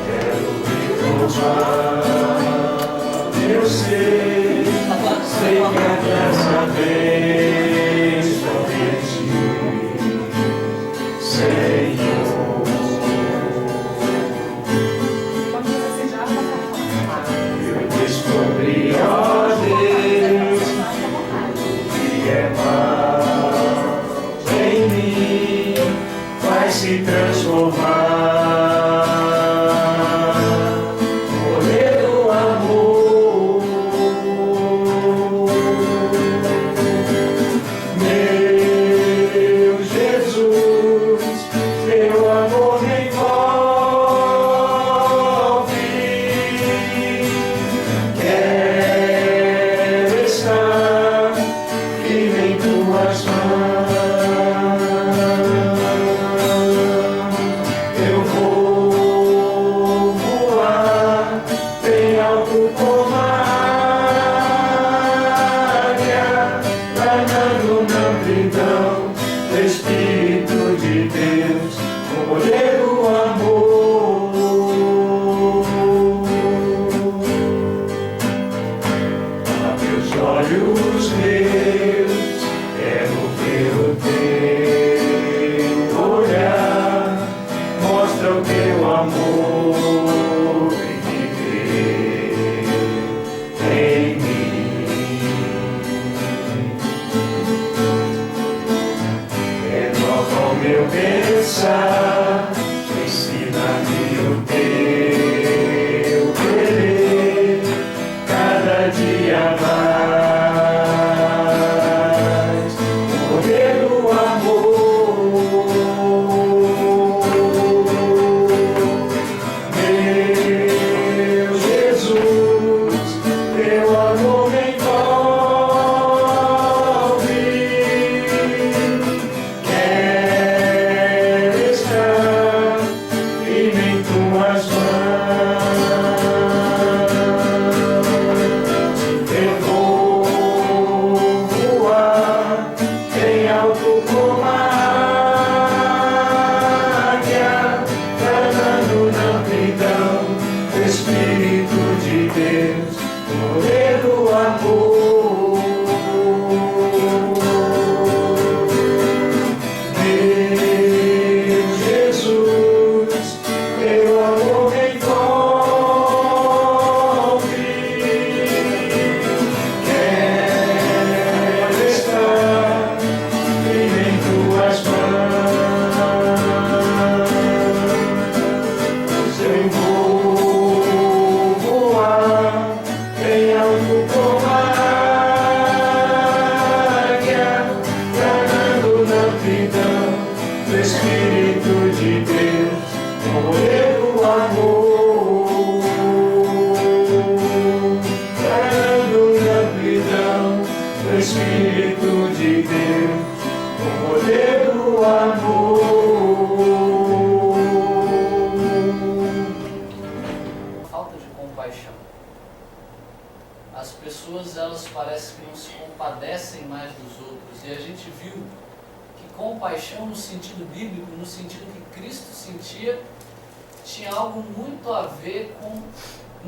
quero me provar. Eu sei que a graça vem sobre ti, Senhor. Eu descobri, ó Deus, que é mal em mim, vai se transformar. Poder do amor, meu Jesus, teu amor me envolve. Quero estar firme em tuas mãos. Eu vou voar bem alto como a águia, planando na amplidão do Espírito de Deus, com o poder do amor. Abre os olhos meus, quero ver o teu olhar, mostra o teu amor e viver em mim. Renova o meu pensar, ensina-me o teu querer, cada dia mais, o poder do amor. Meu Jesus, teu amor me envolve. Quero estar firme em tuas mãos. Eu vou voar bem alto como a águia, planando na amplidão do Espírito de Deus, o poder do amor. Meu Jesus, teu amor me envolve. Quero estar firme em tuas mãos. Eu vou voar bem alto como a águia, planando na amplidão do Espírito de Deus, com o poder do amor. Planando na amplidão do Espírito de Deus, com o poder do amor. Falta de compaixão. As pessoas, elas parecem que não se compadecem mais dos outros, e a gente viu que compaixão no sentido bíblico, no sentido que Cristo sentia, tinha algo muito a ver com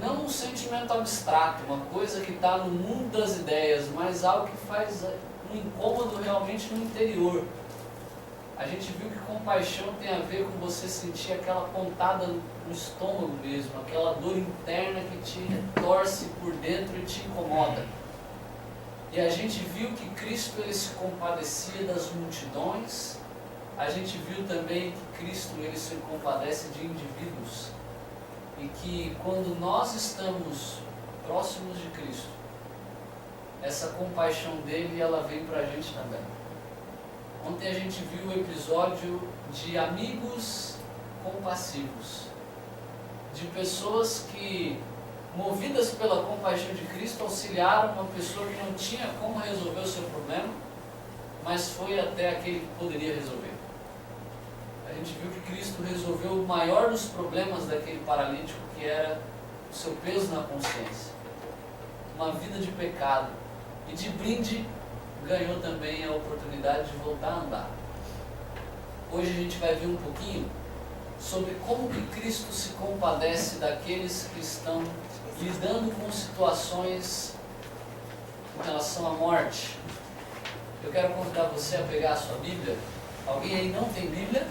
não um sentimento abstrato, uma coisa que está no mundo das ideias, mas algo que faz um incômodo realmente no interior. A gente viu que compaixão tem a ver com você sentir aquela pontada no estômago mesmo, aquela dor interna que te torce por dentro e te incomoda. E a gente viu que Cristo, ele se compadecia das multidões. A gente viu também que Cristo, ele se compadece de indivíduos. E que quando nós estamos próximos de Cristo, essa compaixão dele, ela vem para a gente também. Ontem a gente viu o episódio de amigos compassivos, de pessoas que, movidas pela compaixão de Cristo, auxiliaram uma pessoa que não tinha como resolver o seu problema, mas foi até aquele que poderia resolver. A gente viu que Cristo resolveu o maior dos problemas daquele paralítico, que era o seu peso na consciência, uma vida de pecado, e de brinde ganhou também a oportunidade de voltar a andar. Hoje a gente vai ver um pouquinho sobre como que Cristo se compadece daqueles que estão lidando com situações em relação à morte. Eu quero convidar você a pegar a sua Bíblia. Alguém aí não tem Bíblia?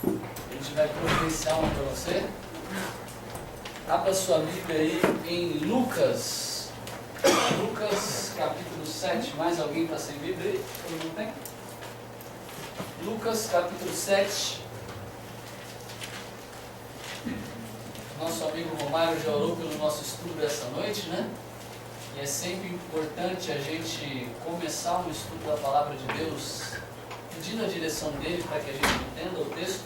A gente vai providenciar uma para você. Abra sua Bíblia aí em Lucas. Lucas capítulo 7. Mais alguém está sem Bíblia aí? Todo mundo tem? Lucas capítulo 7. Nosso amigo Romário já orou pelo nosso estudo dessa noite, né? E é sempre importante a gente começar um estudo da Palavra de Deus pedindo a direção dele para que a gente entenda o texto.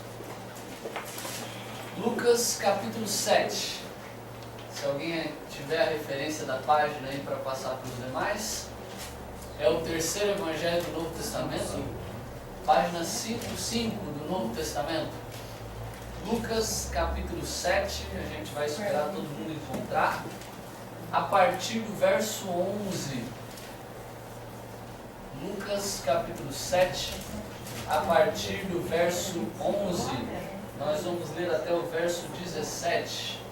Lucas capítulo 7. Se alguém tiver a referência da página aí para passar para os demais, é o terceiro Evangelho do Novo Testamento, página 5 do Novo Testamento. Lucas capítulo 7, a gente vai esperar todo mundo encontrar, a partir do verso 11. Lucas capítulo 7, a partir do verso 11, nós vamos ler até o verso 17.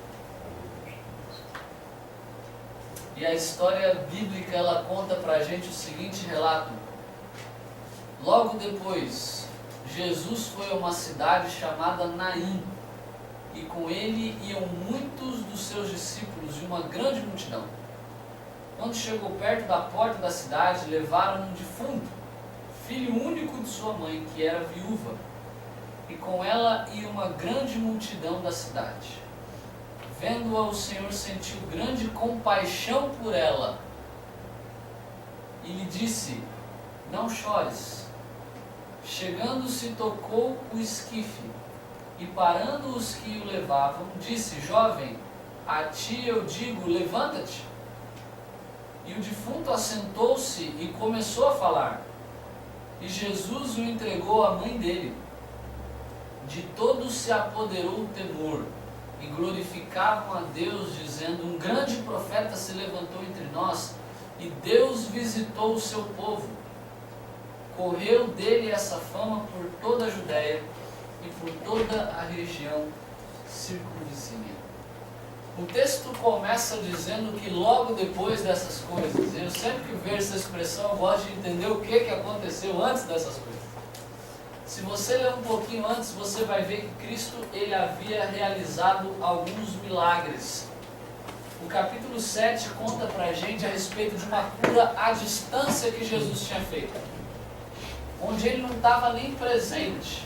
E a história bíblica, ela conta pra gente o seguinte relato. Logo depois, Jesus foi a uma cidade chamada Naim, e com ele iam muitos dos seus discípulos e uma grande multidão. Quando chegou perto da porta da cidade, levaram um defunto, filho único de sua mãe, que era viúva, e com ela ia uma grande multidão da cidade. Vendo-a, o Senhor sentiu grande compaixão por ela e lhe disse: não chores. Chegando-se, tocou o esquife e, parando os que o levavam, disse: jovem, a ti eu digo, levanta-te. E o defunto assentou-se e começou a falar. E Jesus o entregou à mãe dele. De todos se apoderou o temor, e glorificavam a Deus, dizendo: um grande profeta se levantou entre nós, e Deus visitou o seu povo. Correu dele essa fama por toda a Judéia e por toda a região circunvizinha. O texto começa dizendo que logo depois dessas coisas, eu sempre que vejo essa expressão, eu gosto de entender o que aconteceu antes dessas coisas. Se você ler um pouquinho antes, você vai ver que Cristo ele havia realizado alguns milagres. O capítulo 7 conta pra gente a respeito de uma cura à distância que Jesus tinha feito, onde ele não estava nem presente.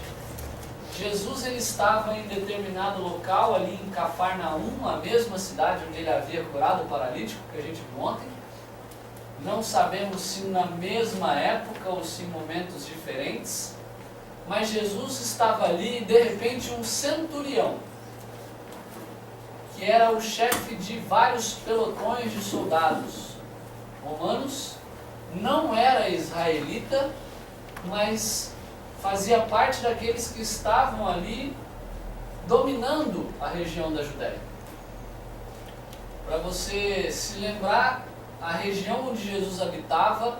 Jesus ele estava em determinado local, ali em Cafarnaum, a mesma cidade onde ele havia curado o paralítico, que a gente viu ontem. Não sabemos se na mesma época ou se em momentos diferentes. Mas Jesus estava ali e de repente um centurião, que era o chefe de vários pelotões de soldados romanos, não era israelita, mas fazia parte daqueles que estavam ali dominando a região da Judéia. Para você se lembrar, a região onde Jesus habitava,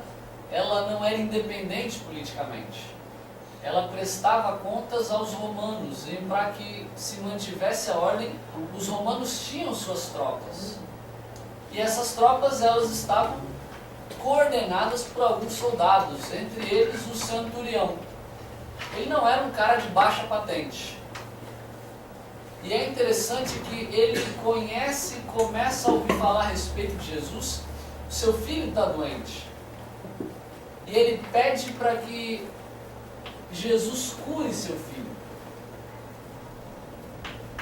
ela não era independente politicamente. Ela prestava contas aos romanos, e para que se mantivesse a ordem, os romanos tinham suas tropas. E essas tropas, elas estavam coordenadas por alguns soldados, entre eles o centurião. Ele não era um cara de baixa patente. E é interessante que ele conhece, começa a ouvir falar a respeito de Jesus. Seu filho está doente. E ele pede para que Jesus cure seu filho.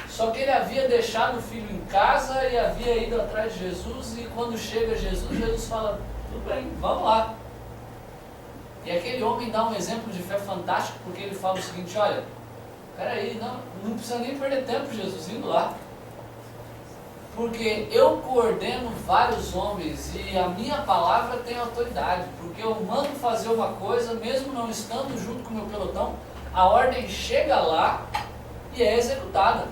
Só que ele havia deixado o filho em casa e havia ido atrás de Jesus, e quando chega Jesus, Jesus fala: tudo bem, vamos lá. E aquele homem dá um exemplo de fé fantástico, porque ele fala o seguinte: olha, peraí, não precisa nem perder tempo, Jesus, indo lá. Porque eu coordeno vários homens e a minha palavra tem autoridade. Porque eu mando fazer uma coisa, mesmo não estando junto com o meu pelotão, a ordem chega lá e é executada.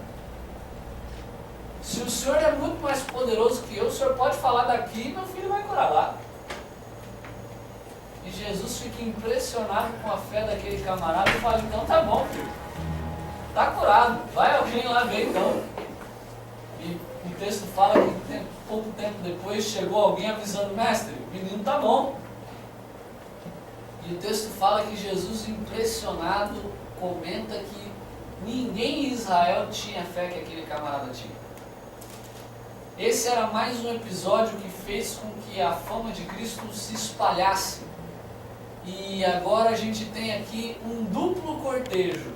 Se o Senhor é muito mais poderoso que eu, o Senhor pode falar daqui e meu filho vai curar lá. E Jesus fica impressionado com a fé daquele camarada e fala, então tá bom, filho. Tá curado, vai alguém lá ver então. E o texto fala que pouco tempo depois chegou alguém avisando, mestre, o menino tá bom. E o texto fala que Jesus, impressionado, comenta que ninguém em Israel tinha a fé que aquele camarada tinha. Esse era mais um episódio que fez com que a fama de Cristo se espalhasse. E agora a gente tem aqui um duplo cortejo.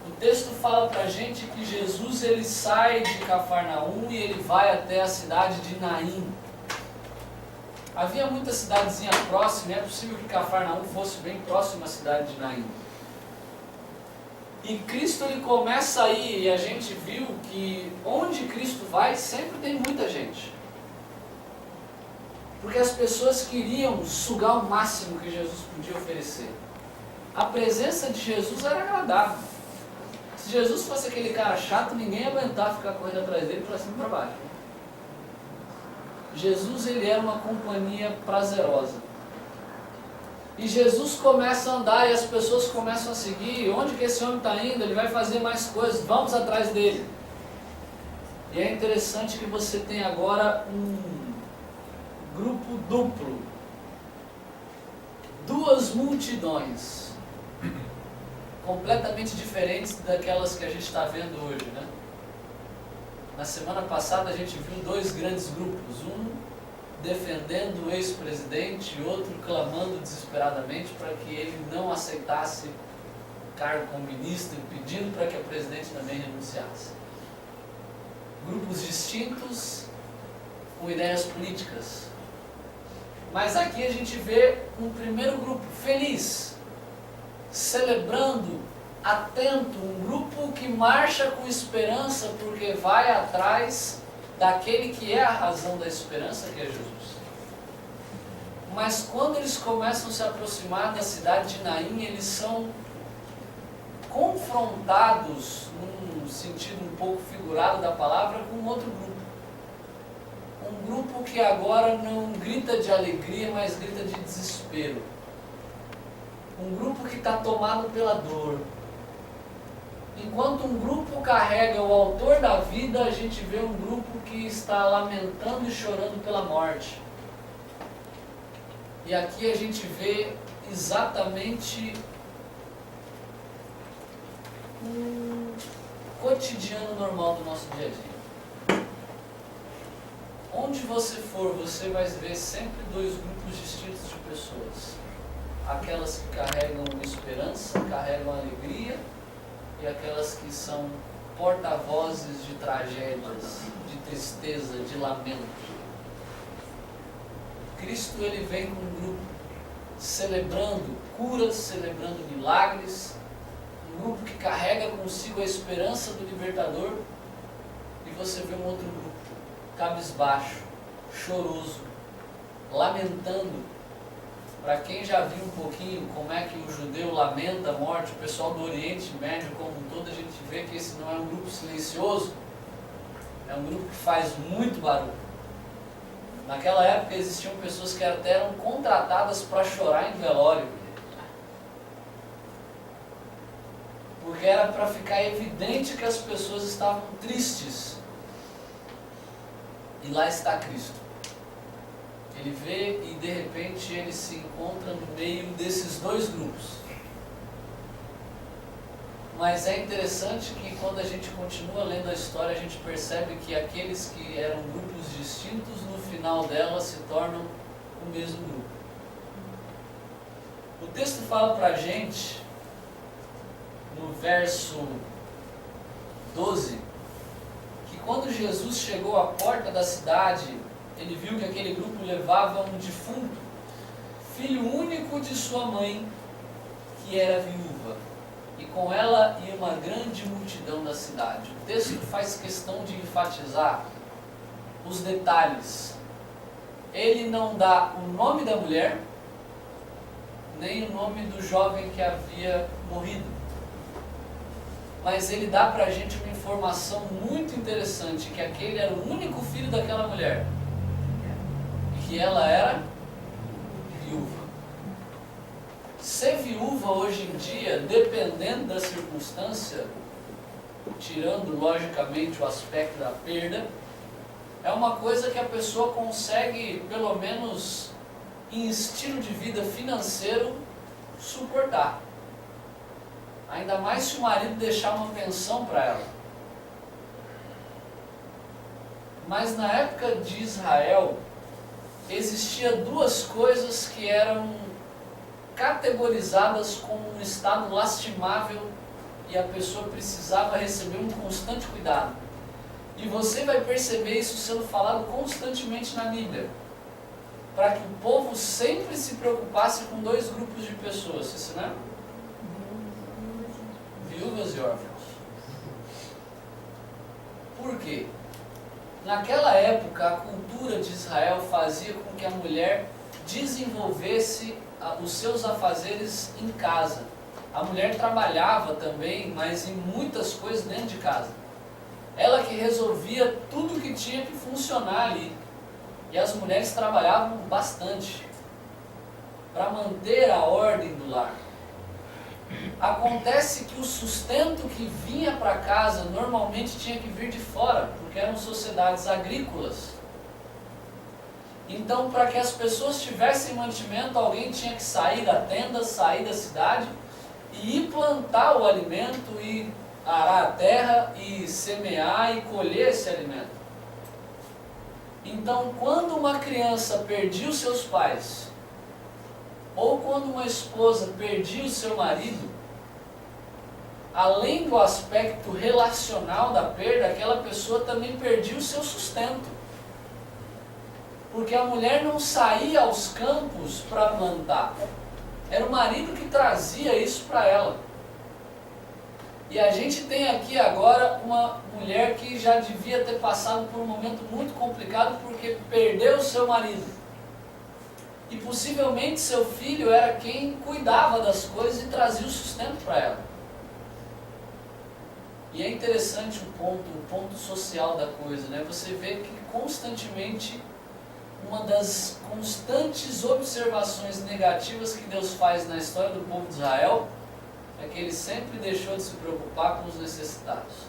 O texto fala pra gente que Jesus ele sai de Cafarnaum e ele vai até a cidade de Naim. Havia muita cidadezinha próxima, é possível que Cafarnaum fosse bem próximo à cidade de Naim. E Cristo ele começa a ir, e a gente viu que onde Cristo vai, sempre tem muita gente. Porque as pessoas queriam sugar o máximo que Jesus podia oferecer. A presença de Jesus era agradável. Se Jesus fosse aquele cara chato, ninguém ia aguentar ficar correndo atrás dele para cima e para baixo. Jesus ele era uma companhia prazerosa. E Jesus começa a andar e as pessoas começam a seguir. Onde que esse homem está indo? Ele vai fazer mais coisas, vamos atrás dele. E é interessante que você tem agora um grupo duplo. Duas multidões. Completamente diferentes daquelas que a gente está vendo hoje, né? Na semana passada a gente viu dois grandes grupos. Um defendendo o ex-presidente e outro clamando desesperadamente para que ele não aceitasse o cargo como ministro e pedindo para que o presidente também renunciasse. Grupos distintos com ideias políticas. Mas aqui a gente vê um primeiro grupo feliz, celebrando, atento, um grupo que marcha com esperança porque vai atrás daquele que é a razão da esperança, que é Jesus. Mas quando eles começam a se aproximar da cidade de Naim, eles são confrontados, num sentido um pouco figurado da palavra, com outro grupo. Um grupo que agora não grita de alegria, mas grita de desespero. Um grupo que está tomado pela dor. Enquanto um grupo carrega o autor da vida, a gente vê um grupo que está lamentando e chorando pela morte. E aqui a gente vê exatamente um cotidiano normal do nosso dia a dia. Onde você for, você vai ver sempre dois grupos distintos de pessoas. Aquelas que carregam esperança, carregam alegria, e aquelas que são porta-vozes de tragédias, de tristeza, de lamento. Cristo ele vem com um grupo celebrando curas, celebrando milagres, um grupo que carrega consigo a esperança do libertador, e você vê um outro grupo cabisbaixo, choroso, lamentando. Para quem já viu um pouquinho como é que o judeu lamenta a morte, o pessoal do Oriente Médio como um todo, a gente vê que esse não é um grupo silencioso, é um grupo que faz muito barulho. Naquela época existiam pessoas que até eram contratadas para chorar em velório, porque era para ficar evidente que as pessoas estavam tristes. E lá está Cristo. Ele vê e de repente ele se encontra no meio desses dois grupos. Mas é interessante que quando a gente continua lendo a história, a gente percebe que aqueles que eram grupos distintos, no final dela se tornam o mesmo grupo. O texto fala pra gente, no verso 12, que quando Jesus chegou à porta da cidade, ele viu que aquele grupo levava um defunto, filho único de sua mãe, que era viúva, e com ela ia uma grande multidão da cidade. O texto faz questão de enfatizar os detalhes. Ele não dá o nome da mulher, nem o nome do jovem que havia morrido. Mas ele dá para a gente uma informação muito interessante, que aquele era o único filho daquela mulher. E que ela era viúva. viúva hoje em dia, dependendo da circunstância, tirando logicamente o aspecto da perda, é uma coisa que a pessoa consegue, pelo menos em estilo de vida financeiro, suportar. Ainda mais se o marido deixar uma pensão para ela. Mas na época de Israel, existia duas coisas que eram categorizadas como um estado lastimável e a pessoa precisava receber um constante cuidado. E você vai perceber isso sendo falado constantemente na Bíblia, para que o povo sempre se preocupasse com dois grupos de pessoas. Você se lembra? Viúvas e órfãos. Por quê? Naquela época, a cultura de Israel fazia com que a mulher desenvolvesse os seus afazeres em casa. A mulher trabalhava também, mas em muitas coisas dentro de casa. Ela que resolvia tudo que tinha que funcionar ali. E as mulheres trabalhavam bastante para manter a ordem do lar. Acontece que o sustento que vinha para casa normalmente tinha que vir de fora, porque eram sociedades agrícolas. Então, para que as pessoas tivessem mantimento, alguém tinha que sair da tenda, sair da cidade e ir plantar o alimento, e arar a terra, e semear e colher esse alimento. Então, quando uma criança perdia os seus pais, ou quando uma esposa perdia o seu marido, além do aspecto relacional da perda, aquela pessoa também perdia o seu sustento. Porque a mulher não saía aos campos para plantar. Era o marido que trazia isso para ela. E a gente tem aqui agora uma mulher que já devia ter passado por um momento muito complicado porque perdeu o seu marido. E possivelmente seu filho era quem cuidava das coisas e trazia o sustento para ela. E é interessante o ponto social da coisa, né? Você vê que constantemente, uma das constantes observações negativas que Deus faz na história do povo de Israel é que ele sempre deixou de se preocupar com os necessitados.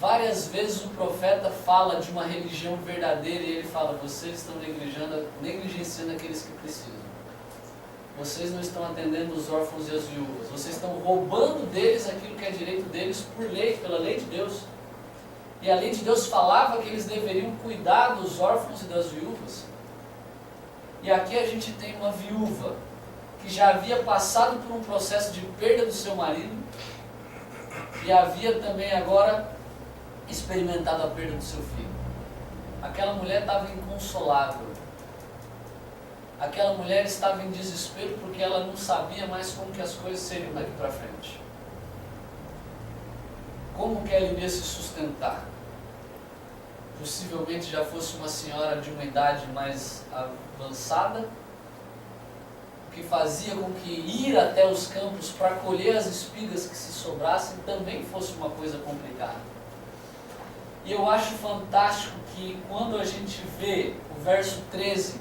Várias vezes o profeta fala de uma religião verdadeira e ele fala: vocês estão negligenciando aqueles que precisam. Vocês não estão atendendo os órfãos e as viúvas. Vocês estão roubando deles aquilo que é direito deles por lei, pela lei de Deus. E a lei de Deus falava que eles deveriam cuidar dos órfãos e das viúvas. E aqui a gente tem uma viúva que já havia passado por um processo de perda do seu marido e havia também agora experimentado a perda do seu filho. Aquela mulher estava inconsolável. Aquela mulher estava em desespero porque ela não sabia mais como que as coisas seriam daqui para frente. Como que ela iria se sustentar? Possivelmente já fosse uma senhora de uma idade mais avançada, o que fazia com que ir até os campos para colher as espigas que se sobrassem também fosse uma coisa complicada. E eu acho fantástico que quando a gente vê o verso 13,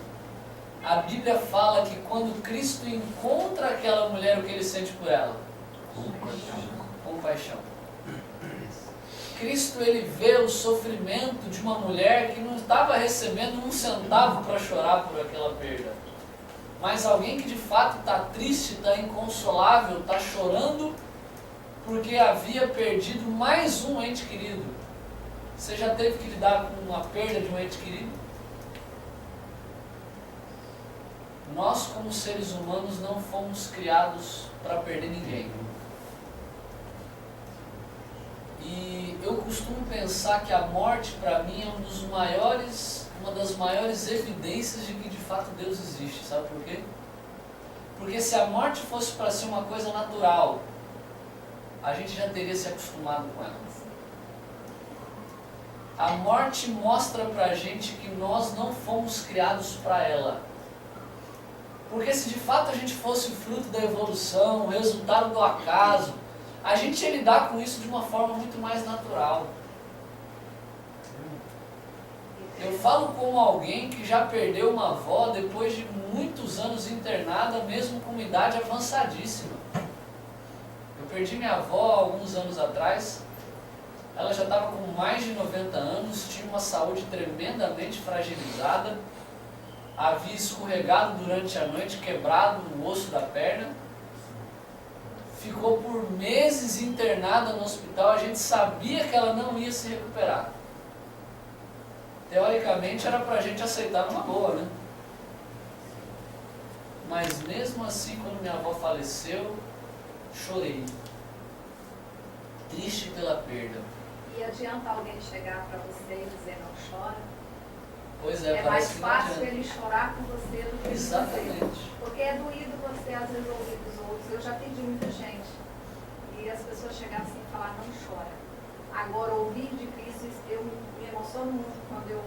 a Bíblia fala que quando Cristo encontra aquela mulher, o que ele sente por ela? Compaixão. Cristo, ele vê o sofrimento de uma mulher que não estava recebendo um centavo para chorar por aquela perda. Mas alguém que de fato está triste, está inconsolável, está chorando porque havia perdido mais um ente querido. Você já teve que lidar com a perda de um ente querido? Nós, como seres humanos, não fomos criados para perder ninguém. E eu costumo pensar que a morte, para mim, é uma das maiores evidências de que de fato Deus existe. Sabe por quê? Porque se a morte fosse para ser uma coisa natural, a gente já teria se acostumado com ela. A morte mostra para a gente que nós não fomos criados para ela. Porque se de fato a gente fosse fruto da evolução, o resultado do acaso, a gente ia lidar com isso de uma forma muito mais natural. Eu falo como alguém que já perdeu uma avó depois de muitos anos internada, mesmo com uma idade avançadíssima. Eu perdi minha avó há alguns anos atrás. Ela já estava com mais de 90 anos, tinha uma saúde tremendamente fragilizada, havia escorregado durante a noite, quebrado o osso da perna, ficou por meses internada no hospital, a gente sabia que ela não ia se recuperar. Teoricamente era para a gente aceitar numa boa, né? Mas mesmo assim, quando minha avó faleceu, chorei. Triste pela perda. E adianta alguém chegar para você e dizer não chora? Pois é, É mais parece que não fácil adianta. ele chorar com você do que você. Exatamente. Porque é doído você às vezes ouvir dos outros. Eu já atendi muita gente. E as pessoas chegaram assim e falaram, não chora. Agora, ouvir de Cristo, eu me emociono muito quando eu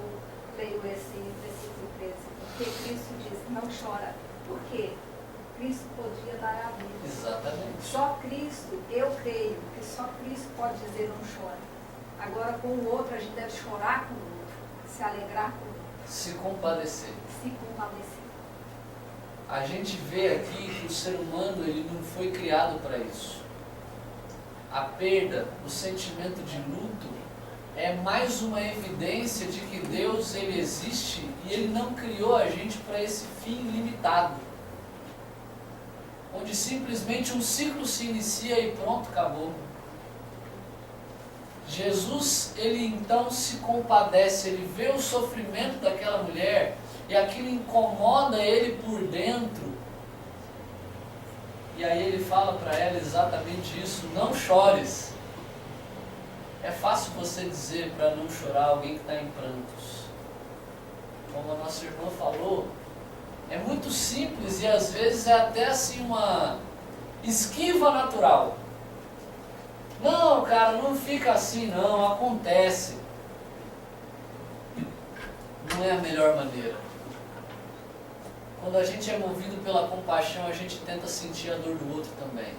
leio esse versículo 13. Porque Cristo diz, não chora. Por quê? Cristo podia dar a vida. Exatamente. Só Cristo, eu creio que só Cristo pode dizer não chora. Agora, com o outro, a gente deve chorar com o outro, se alegrar com o outro, Se compadecer. se compadecer. A gente vê aqui que o ser humano ele não foi criado para isso. A perda, o sentimento de luto, é mais uma evidência de que Deus ele existe e Ele não criou a gente para esse fim limitado. Onde simplesmente um ciclo se inicia e pronto, acabou. Jesus, ele então se compadece, ele vê o sofrimento daquela mulher e aquilo incomoda ele por dentro. E aí ele fala para ela exatamente isso, não chores. É fácil você dizer para não chorar alguém que está em prantos. Como a nossa irmã falou, é muito simples e às vezes é até assim uma esquiva natural. Não, cara, não fica assim não, acontece. Não é a melhor maneira. Quando a gente é movido pela compaixão, a gente tenta sentir a dor do outro também.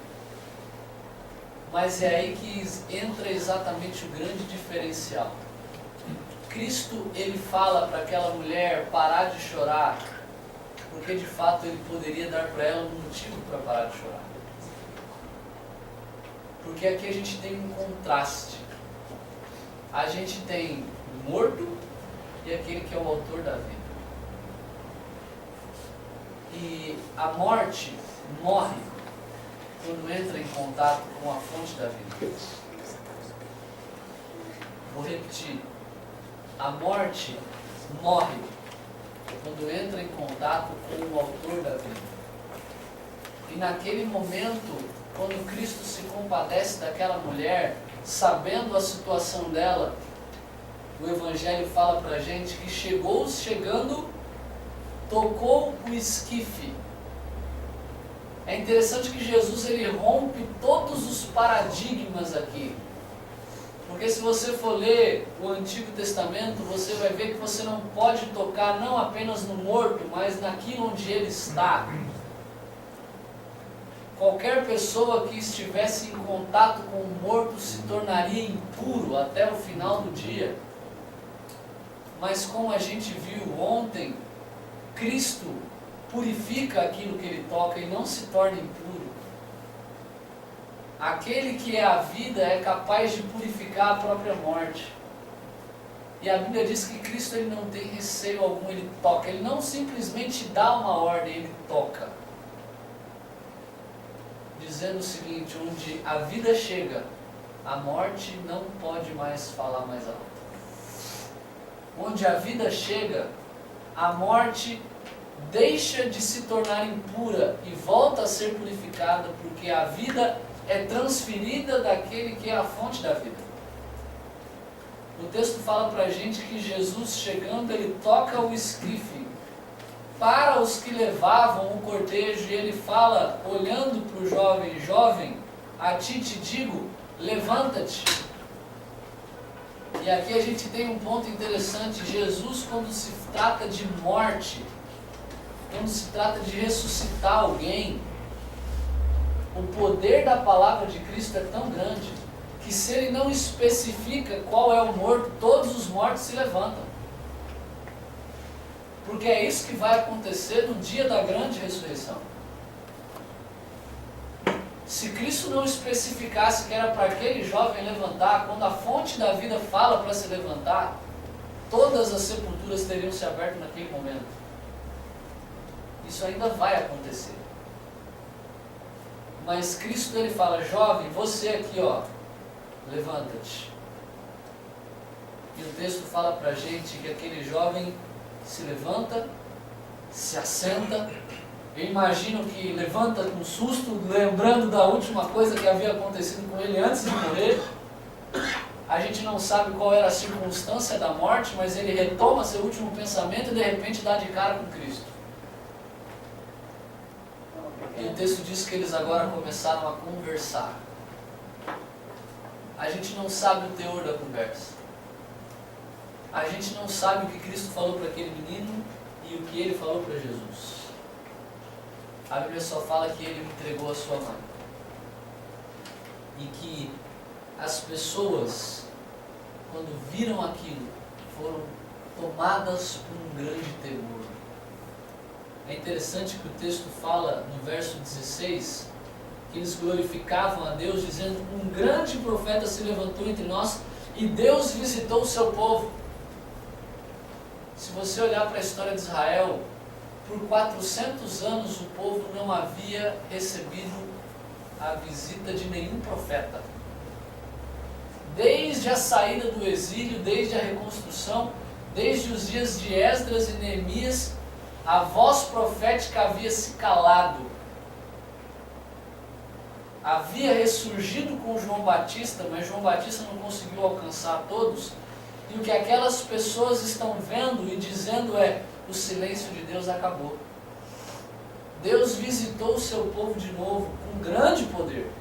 Mas é aí que entra exatamente o grande diferencial. Cristo, ele fala para aquela mulher parar de chorar, porque de fato ele poderia dar para ela um motivo para parar de chorar. Porque aqui a gente tem um contraste. A gente tem o morto e aquele que é o autor da vida. E a morte morre quando entra em contato com a fonte da vida. Vou repetir. A morte morre quando entra em contato com o autor da vida. E naquele momento, quando Cristo se compadece daquela mulher, sabendo a situação dela, o Evangelho fala para a gente que chegando, tocou o esquife. É interessante que Jesus ele rompe todos os paradigmas aqui. Porque se você for ler o Antigo Testamento, você vai ver que você não pode tocar não apenas no morto, mas naquilo onde ele está. Qualquer pessoa que estivesse em contato com o morto se tornaria impuro até o final do dia. Mas como a gente viu ontem, Cristo purifica aquilo que ele toca e não se torna impuro. Aquele que é a vida é capaz de purificar a própria morte. E a Bíblia diz que Cristo ele não tem receio algum, ele toca. Ele não simplesmente dá uma ordem, ele toca. Dizendo o seguinte, onde a vida chega, a morte não pode mais falar mais alto. Onde a vida chega, a morte deixa de se tornar impura e volta a ser purificada, porque a vida é transferida daquele que é a fonte da vida. O texto fala para a gente que Jesus chegando, ele toca o esquife para os que levavam o cortejo e ele fala, olhando para o jovem, jovem, a ti te digo, levanta-te. E aqui a gente tem um ponto interessante, Jesus quando se trata de morte, quando se trata de ressuscitar alguém, o poder da palavra de Cristo é tão grande, que se ele não especifica qual é o morto, todos os mortos se levantam. Porque é isso que vai acontecer no dia da grande ressurreição. Se Cristo não especificasse que era para aquele jovem levantar, quando a fonte da vida fala para se levantar, todas as sepulturas teriam se aberto naquele momento. Isso ainda vai acontecer. Mas Cristo, ele fala: jovem, você aqui, ó, levanta-te. E o texto fala para a gente que aquele jovem se levanta, se assenta. Eu imagino que levanta com susto, lembrando da última coisa que havia acontecido com ele antes de morrer. A gente não sabe qual era a circunstância da morte, mas ele retoma seu último pensamento e de repente dá de cara com Cristo. E o texto diz que eles agora começaram a conversar. A gente não sabe o teor da conversa. A gente não sabe o que Cristo falou para aquele menino e o que ele falou para Jesus. A Bíblia só fala que ele entregou a sua mãe. E que as pessoas, quando viram aquilo, foram tomadas por um grande temor. É interessante que o texto fala, no verso 16, que eles glorificavam a Deus, dizendo: um grande profeta se levantou entre nós e Deus visitou o seu povo. Se você olhar para a história de Israel, por 400 anos o povo não havia recebido a visita de nenhum profeta. Desde a saída do exílio, desde a reconstrução, desde os dias de Esdras e Neemias, a voz profética havia se calado. Havia ressurgido com João Batista, mas João Batista não conseguiu alcançar todos. E o que aquelas pessoas estão vendo e dizendo é: o silêncio de Deus acabou. Deus visitou o seu povo de novo com grande poder.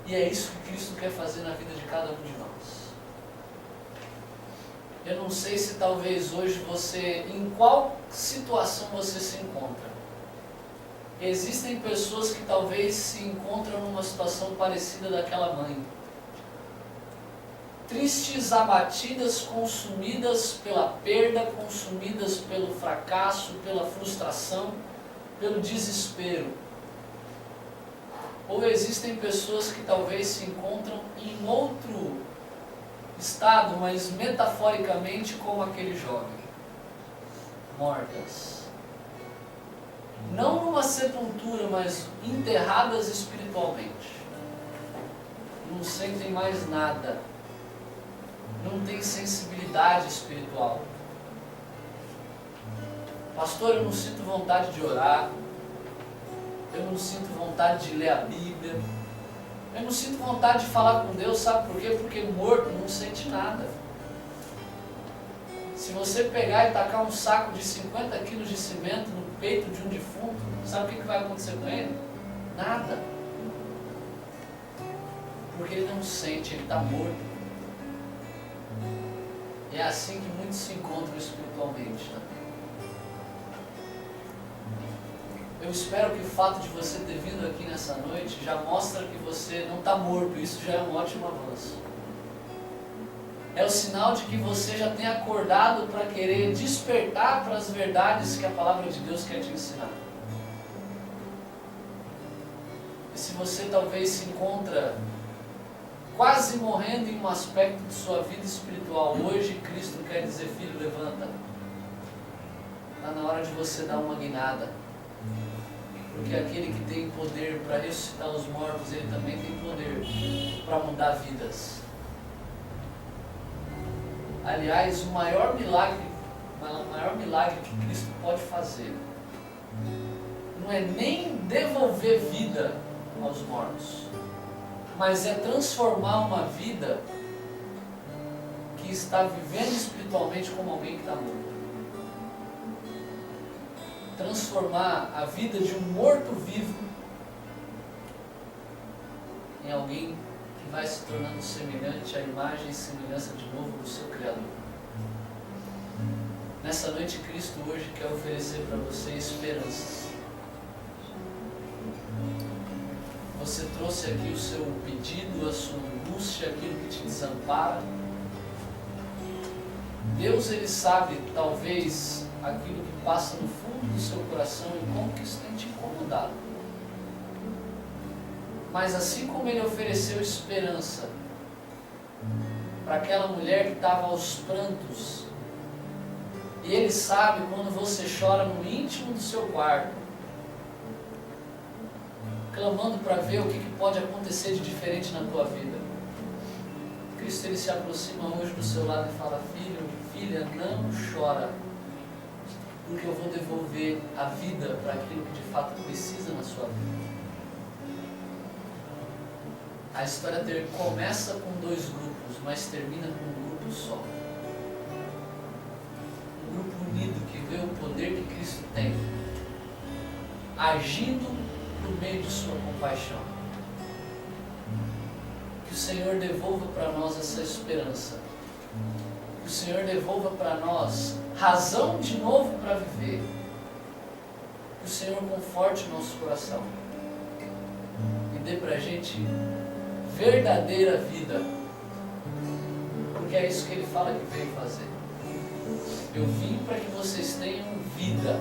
E é isso que Cristo quer fazer na vida de cada um de nós. Eu não sei se talvez hoje você, em qual situação você se encontra. Existem pessoas que talvez se encontram numa situação parecida daquela mãe. Tristes, abatidas, consumidas pela perda, consumidas pelo fracasso, pela frustração, pelo desespero. Ou existem pessoas que talvez se encontram em outro estado, mas metaforicamente como aquele jovem, mortas. Não numa sepultura, mas enterradas espiritualmente. Não sentem mais nada. Não tem sensibilidade espiritual. Pastor, eu não sinto vontade de orar. Eu não sinto vontade de ler a Bíblia. Eu não sinto vontade de falar com Deus, sabe por quê? Porque morto não sente nada. Se você pegar e tacar um saco de 50 quilos de cimento no peito de um defunto, sabe o que vai acontecer com ele? Nada. Porque ele não sente, ele está morto. É assim que muitos se encontram espiritualmente também. Eu espero que o fato de você ter vindo aqui nessa noite já mostra que você não está morto. Isso já é um ótimo avanço. É o sinal de que você já tem acordado para querer despertar para as verdades que a palavra de Deus quer te ensinar. E se você talvez se encontra quase morrendo em um aspecto de sua vida espiritual, hoje Cristo quer dizer: filho, levanta. Está na hora de você dar uma guinada. Porque aquele que tem poder para ressuscitar os mortos, ele também tem poder para mudar vidas. Aliás, o maior milagre que Cristo pode fazer não é nem devolver vida aos mortos, mas é transformar uma vida que está vivendo espiritualmente como alguém que está morto. Transformar a vida de um morto-vivo em alguém que vai se tornando semelhante à imagem e semelhança de novo do seu Criador. Nessa noite, Cristo hoje quer oferecer para você esperanças. Você trouxe aqui o seu pedido, a sua angústia, aquilo que te desampara. Deus, Ele sabe, talvez, aquilo que passa no fundo do seu coração e como que isso tem te incomodado. Mas assim como Ele ofereceu esperança para aquela mulher que estava aos prantos, e Ele sabe quando você chora no íntimo do seu quarto, clamando para ver o que pode acontecer de diferente na tua vida. Cristo, Ele se aproxima hoje do seu lado e fala: filho, filha, não chora, porque eu vou devolver a vida para aquilo que de fato precisa na sua vida. A história começa com 2 grupos, mas termina com um grupo só. Um grupo unido que vê o poder que Cristo tem, agindo por meio de sua compaixão. Que o Senhor devolva para nós essa esperança. Que o Senhor devolva para nós razão de novo para viver. Que o Senhor conforte o nosso coração e dê para a gente verdadeira vida, porque é isso que Ele fala que veio fazer. Eu vim para que vocês tenham vida,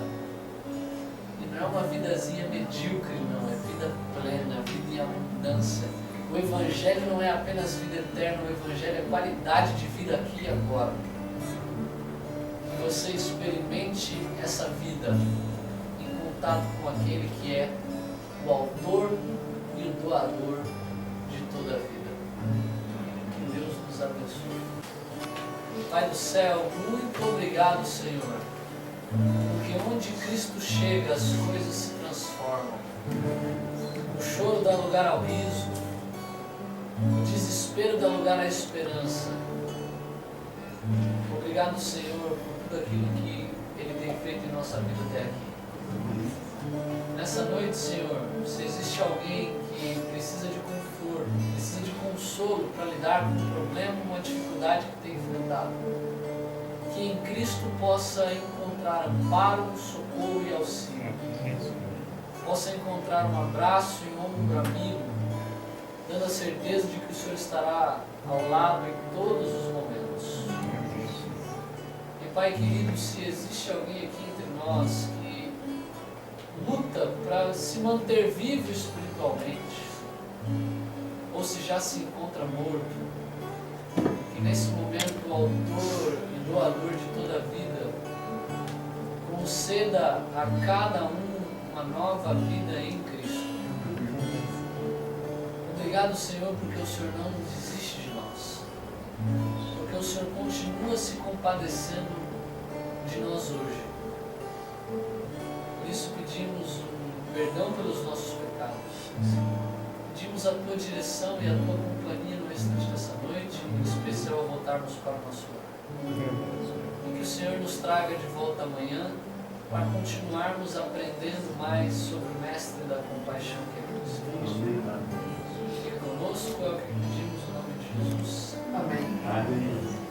e não é uma vidazinha medíocre, não, é vida plena, vida em abundância. O Evangelho não é apenas vida eterna, o Evangelho é qualidade de vida aqui e agora. Que você experimente essa vida em contato com aquele que é o autor e o doador de toda a vida. Que Deus nos abençoe. Pai do céu, muito obrigado, Senhor, porque onde Cristo chega as coisas se transformam. O choro dá lugar ao riso, o desespero dá lugar à esperança. Obrigado, Senhor, por tudo aquilo que Ele tem feito em nossa vida até aqui. Nessa noite, Senhor, se existe alguém que precisa de conforto, precisa de consolo para lidar com um problema, uma dificuldade que tem enfrentado, que em Cristo possa encontrar amparo, socorro e auxílio, possa encontrar um abraço e um ombro amigo, dando a certeza de que o Senhor estará ao lado em todos os momentos. E Pai querido, se existe alguém aqui entre nós que luta para se manter vivo espiritualmente, ou se já se encontra morto, que nesse momento o autor e doador de toda a vida conceda a cada um uma nova vida em Cristo. Obrigado, Senhor, porque o Senhor não desiste de nós, porque o Senhor continua se compadecendo de nós hoje. Por isso pedimos um perdão pelos nossos pecados, pedimos a Tua direção e a Tua companhia no restante dessa noite, em especial ao voltarmos para o nosso lar. E que o Senhor nos traga de volta amanhã para continuarmos aprendendo mais sobre o Mestre da compaixão que é Cristo. Fique conosco, é o que pedimos no nome de Jesus. Amém. Amém.